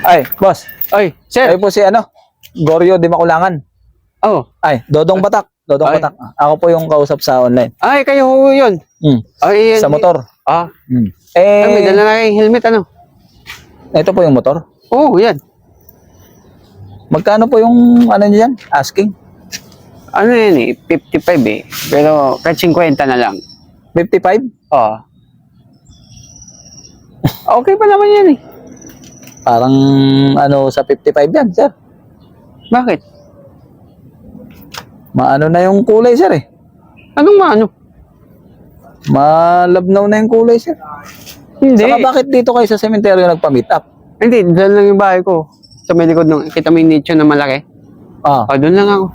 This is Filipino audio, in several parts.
Ay, boss. Ay, sir. Ay po si ano? Goryo Di Makulangan. Oh. Ay, Dodong Batak. Dodong Ay. Batak. Ako po yung kausap sa online. Ay, kayo ho yun. Ay, Sa motor. Ah. Eh, Ay, may dala na kayong helmet, ano? ito po yung motor. Oo, yan. Magkano po yung ano niya yan? Asking? Ano yan eh, 55 eh. Pero kahit 50 na lang. 55? Oo. Okay pa naman yan eh. Parang ano sa 55 yan, sir. Bakit? Maano na yung kulay, sir eh. Anong maano? Malabnaw na yung kulay, sir. Hindi. Saka bakit dito kayo sa sementeryo nagpa-meet up? Hindi, dyan lang yung bahay ko. Sa may likod ng, kita mo yung nicho na malaki? Ah. O, doon lang ako.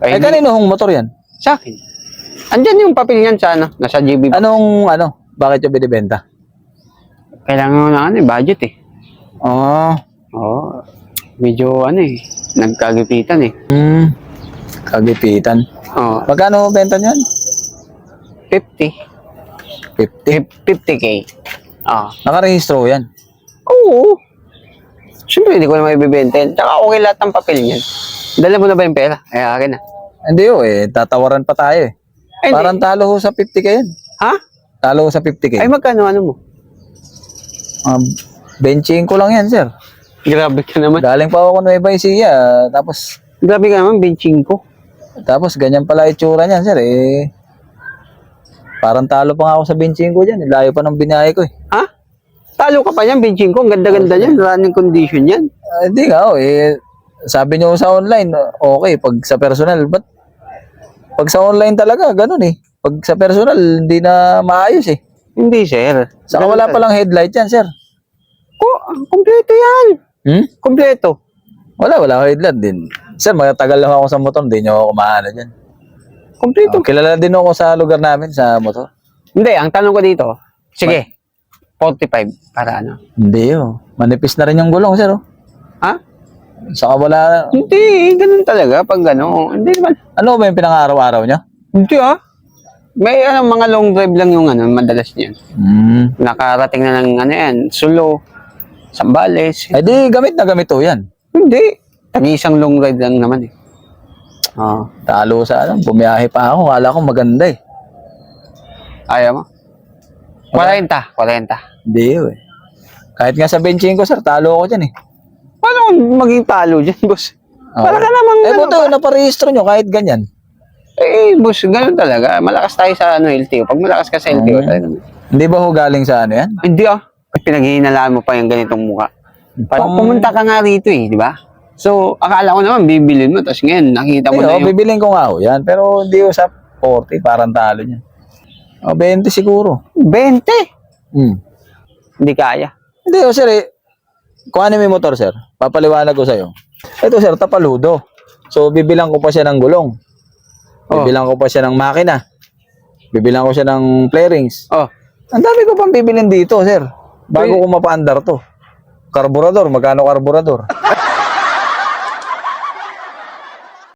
Ay, Ay, kanino hong motor yan? Sa akin. Andyan yung papel niyan sa ano, nasa GB. Anong, bakit yung binibenta? Kailangan mo na ano eh, budget eh. Oh. Oo. Medyo ano eh, nagkagipitan eh. Kagipitan. Oo. Magkano benta niyan? 50. 50. 50K. Oo. Nakarehistro yan. Oo. Siyempre, hindi ko na maibibenta yan. Tsaka okay lahat ng papel niyan. Dala mo na ba yung pera? Ay, akin na. Hindi tatawaran pa tayo eh. Ay, Parang talo ho sa 50k yan. Ha? Talo ho sa 50k. Ay, magkano ano mo? Benching ko lang yan, sir. Grabe ka naman. Galing pa ako Nueva Ecija, tapos Grabe ka naman, benching ko. ganyan pala itsura niyan, sir eh. Parang talo pa nga ako sa benching ko diyan, layo pa ng binahe ko eh. Ha? Talo ka pa yan, benching ko. Ang ganda-ganda niyan. Running condition yan. Hindi nga sabi niyo sa online, okay, pag sa personal, but pag sa online talaga, ganun eh. Pag sa personal, hindi na maayos eh. Hindi, sir. Saka wala palang headlight yan, sir. Oh, kompleto yan. Kompleto. Wala headlight din. Sir, matagal lang ako sa motor, hindi niyo ako maano dyan. Kompleto. Kilala din ako sa lugar namin, sa motor. Hindi, ang tanong ko dito, sige, 45 para ano? Hindi manipis na rin yung gulong, sir. Ha? Saka wala, Hindi, ganun talaga pag ano. Hindi naman. ano ba yung pinang-araw-araw niya? Hindi May mga long drive lang yung ano, madalas niyan. Nakarating na ng ano yan, Sulo, Sambales. Eh di, gamit na gamit to yan. Hindi. Tag-isang long ride lang naman eh. Talo sa bumiyahe pa ako. Kala ko maganda eh. Ayaw mo? 40. Hindi Kahit nga sa benching ko, sir, talo ako dyan eh. Paano maging talo dyan, boss? Para ka namang buto, naparehistro nyo kahit ganyan. Boss, ganun talaga. Malakas tayo sa LTO. Pag malakas ka sa LTO, talaga. Hindi ba ho galing sa ano yan? Hindi Pinaghihinalaan mo pa yung ganitong mukha. Pumunta ka nga rito di ba? So, akala ko naman bibilin mo. Tapos ngayon, nakita mo na yung... bibilin ko nga ho yan. Pero hindi ho sa 40, parang talo niya. 20 siguro. 20? Hindi kaya. Hindi sir kung ano may motor, sir, papaliwanag ko sa'yo. Ito, sir, tapaludo. So, bibilang ko pa siya ng gulong. Bibilang ko pa siya ng makina. Bibilang ko siya ng flarings. Ang dami ko pang bibilin dito, sir. Bago ko mapaandar to. Karburador, magkano karburador?